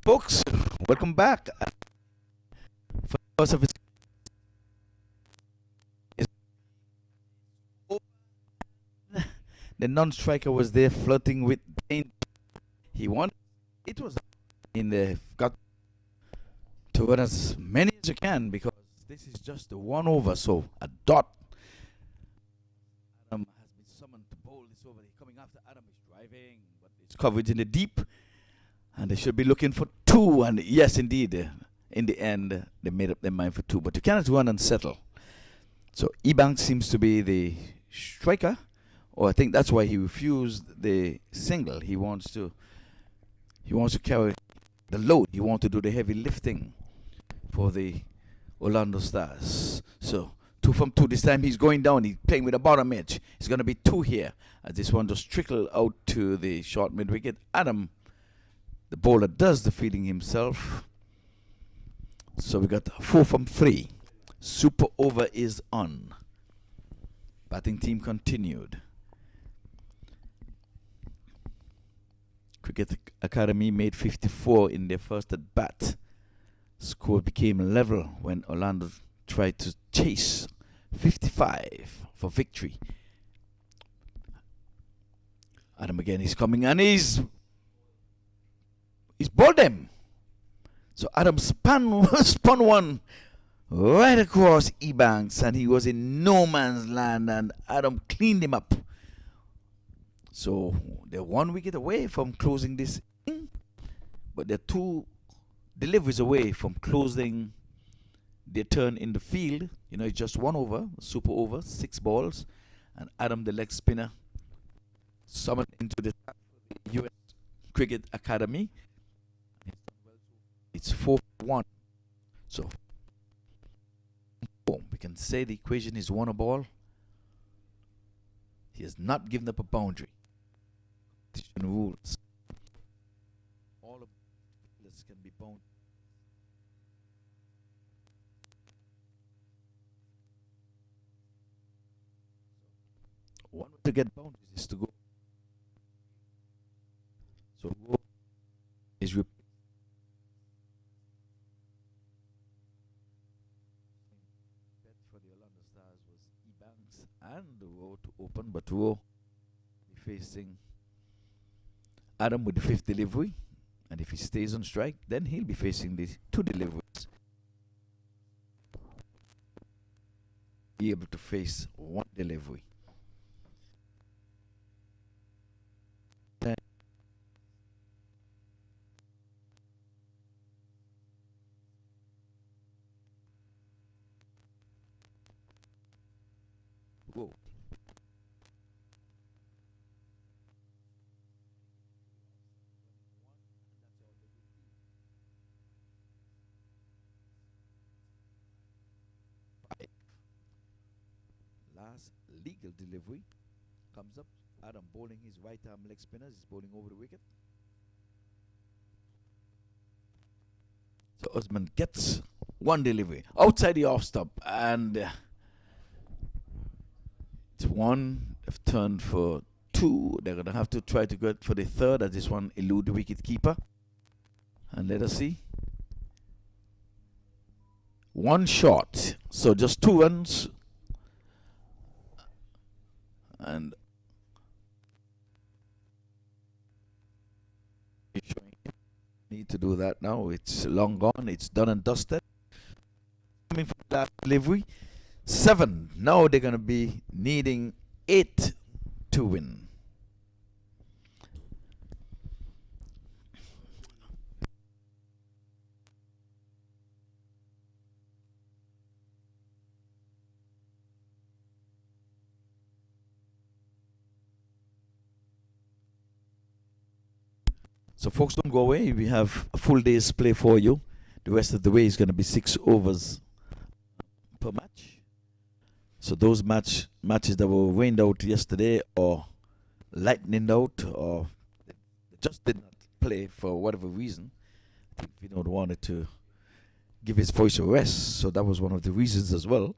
Folks, welcome back. For those of us, the non-striker was there flirting with danger. He won. It was in the got to run as many as you can because this is just the 1 over, so a dot. Adam has been summoned to bowl this over. Coming after Adam is driving, but it's coverage in the deep. And they should be looking for 2. And yes, indeed, in the end, they made up their mind for 2. But you cannot run and settle. So Ebanks seems to be the striker. Or I think that's why he refused the single. He wants to carry the load. He wants to do the heavy lifting for the Orlando Stars. So 2 from 2. This time he's going down. He's playing with the bottom edge. It's going to be 2 here. As this one just trickle out to the short mid wicket. Adam, the bowler, does the fielding himself. So we got 4 from 3. Super over is on. Batting team continued. Cricket Academy made 54 in their first at bat. Score became level when Orlando tried to chase 55 for victory. Adam again is coming and he's bowled them. So Adam spun one right across Ebanks and he was in no man's land and Adam cleaned him up. So they're 1 wicket away from closing this inning, but they're 2 deliveries away from closing their turn in the field. You know, it's just 1 over, super over, 6 balls, and Adam, the leg spinner, summoned into the US Cricket Academy. It's 4-1. So we can say the equation is 1 a ball. He has not given up a boundary. Rules. All of this can be bound. One way to get boundaries is to go. So go is repeat. Bet for the Orlando Stars was Ebanks and the row to open, but row facing Adam with the 5th delivery, and if he stays on strike, then he'll be facing the 2 deliveries. Be able to face 1 delivery. Whoa. Last legal delivery comes up. Adam bowling his right arm leg spinners. He's bowling over the wicket. So Usman gets 1 delivery outside the off stop, and it's 1. They've turned for 2. They're gonna have to try to go for the 3rd as this one elude the wicket keeper. And let us see. 1 shot. So just 2 runs. And need to do that now. It's long gone. It's done and dusted. Coming from that delivery, 7. Now they're going to be needing 8 to win. So folks, don't go away. We have a full day's play for you. The rest of the way is going to be 6 overs per match. So those matches that were rained out yesterday or lightning out or just did not play for whatever reason, I think Vinod wanted to give his voice a rest. So that was one of the reasons as well.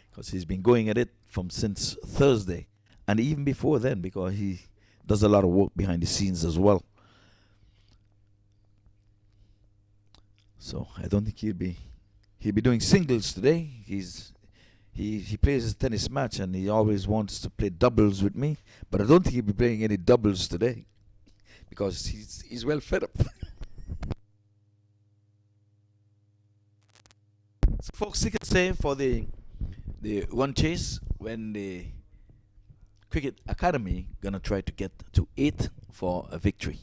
Because he's been going at it from since Thursday. And even before then, because he does a lot of work behind the scenes as well. So I don't think he'll be doing singles today. He plays a tennis match and he always wants to play doubles with me, but I don't think he'll be playing any doubles today because he's well fed up. So folks, you can say for the one chase when the Cricket Academy gonna try to get to 8 for a victory.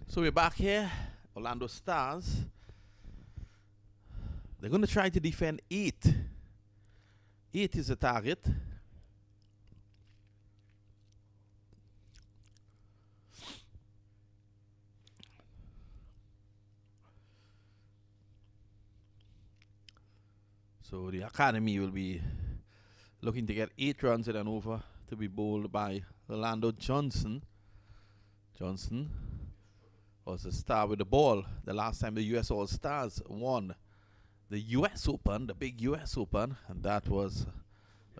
So we're back here, Orlando Stars. They're going to try to defend 8. 8 is the target. So the academy will be looking to get 8 runs in an over to be bowled by Orlando Johnson. Johnson was a star with the ball the last time the US All-Stars won the US Open, the big US Open, and that was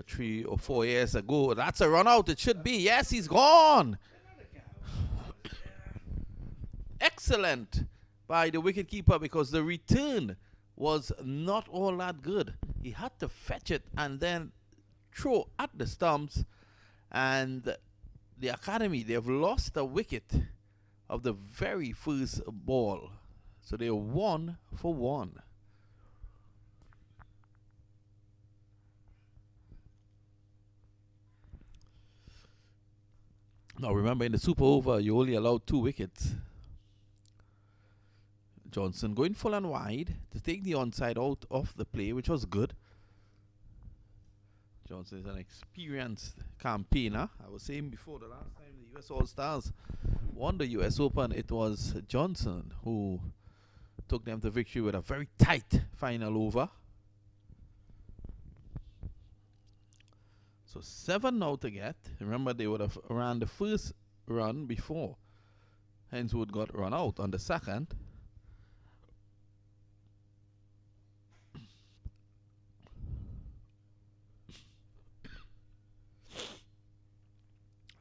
3 or 4 years ago. That's a run out. It should be. Yes, he's gone. Excellent by the wicketkeeper, because the return was not all that good. He had to fetch it and then throw at the stumps, and the academy, they've lost a wicket of the very first ball, so they're 1 for 1. Now remember, in the super over you only allowed 2 wickets. Johnson going full and wide to take the onside out of the play, which was good. Johnson is an experienced campaigner. I was saying before, the last time the US All-Stars won the US Open, it was Johnson who took them to victory with a very tight final over. So 7 now to get. Remember, they would have ran the first run before Henswood got run out on the second.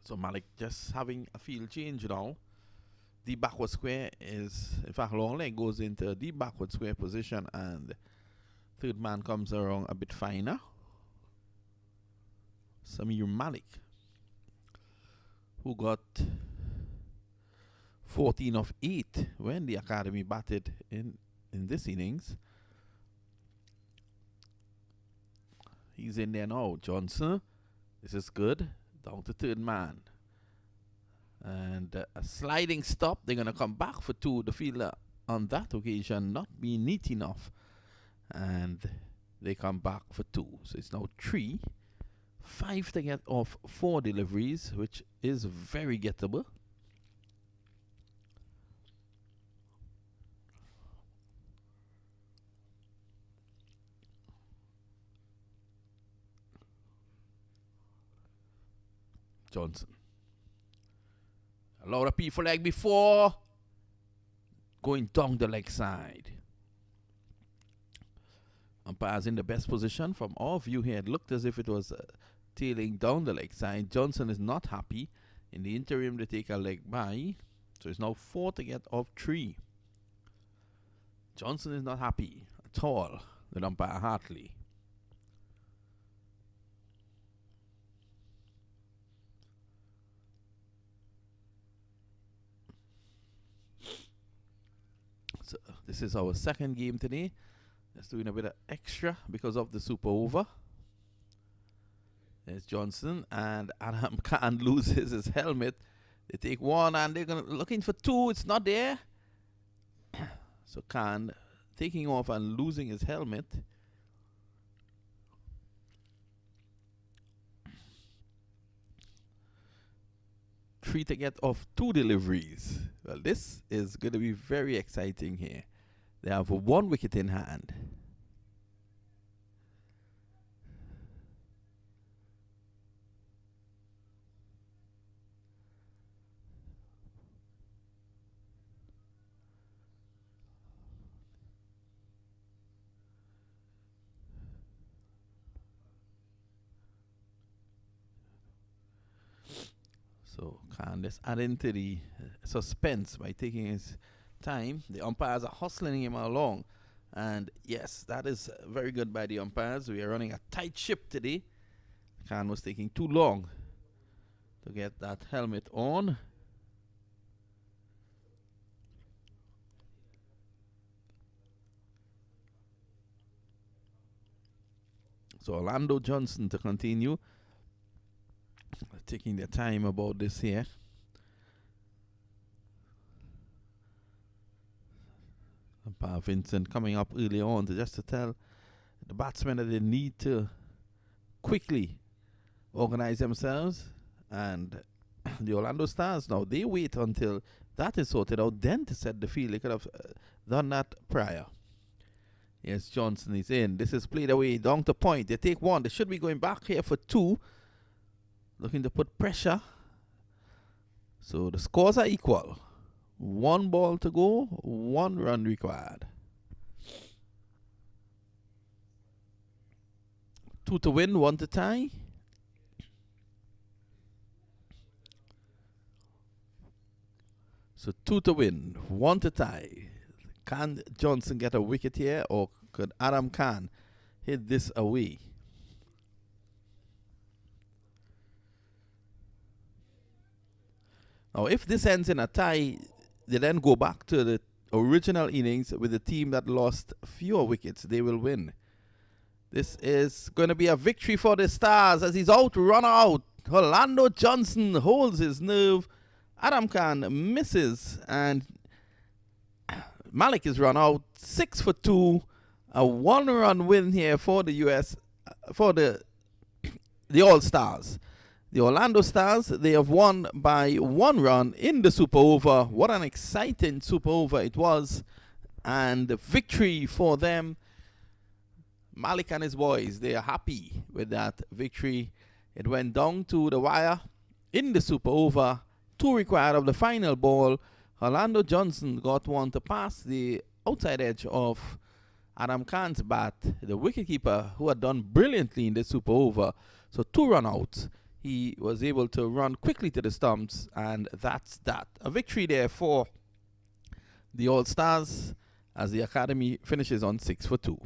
So Malik just having a field change now. The backward square is, in fact, long leg goes into the backward square position, and third man comes around a bit finer. Samir Malik, who got 14 of 8 when the academy batted in this innings. He's in there now. Johnson, this is good. Down to third man. And a sliding stop. They're going to come back for 2. The fielder on that occasion not being neat enough. And they come back for 2. So it's now 3. 5 to get off 4 deliveries, which is very gettable. Johnson. A lot of people like before. Going down the leg side. Umpires in the best position from our view here. It looked as if it was tailing down the leg side. Johnson is not happy. In the interim, they take a leg by. So it's now 4 to get off 3. Johnson is not happy at all with umpire Hartley. So this is our second game today. Just doing a bit of extra because of the super over. There's Johnson, and Adam Khan loses his helmet. They take 1 and they're looking for 2. It's not there. So Khan taking off and losing his helmet. Three to get off 2 deliveries. Well, this is going to be very exciting here. They have 1 wicket in hand. So Khan just adding to the suspense by taking his time. The umpires are hustling him along, and yes, that is very good by the umpires. We are running a tight ship today. Khan was taking too long to get that helmet on. So Orlando Johnson to continue. Taking their time about this here. Umpire Vincent coming up early on to just to tell the batsmen that they need to quickly organize themselves. And the Orlando Stars now, they wait until that is sorted out, then to set the field. They could have done that prior. Yes, Johnson is in. This is played away down to point. They take one. They should be going back here for two. Looking to put pressure. So the scores are equal. 1 ball to go, 1 run required. 2 to win, 1 to tie. So 2 to win, 1 to tie. Can Johnson get a wicket here, or could Adam Khan hit this away? Now, if this ends in a tie, they then go back to the original innings with the team that lost fewer wickets. They will win. This is going to be a victory for the Stars as he's out, run out. Orlando Johnson holds his nerve. Adam Khan misses, and Malik is run out. 6 for 2. A 1-run win here for the US, for the All-Stars. The Orlando Stars, they have won by 1 run in the Super Over. What an exciting Super Over it was. And the victory for them. Malik and his boys, they are happy with that victory. It went down to the wire in the Super Over. 2 required of the final ball. Orlando Johnson got one to pass the outside edge of Adam Khan's bat, the wicketkeeper, who had done brilliantly in the Super Over. So 2 run outs. He was able to run quickly to the stumps, and that's that. A victory there for the All-Stars as the Academy finishes on 6 for 2.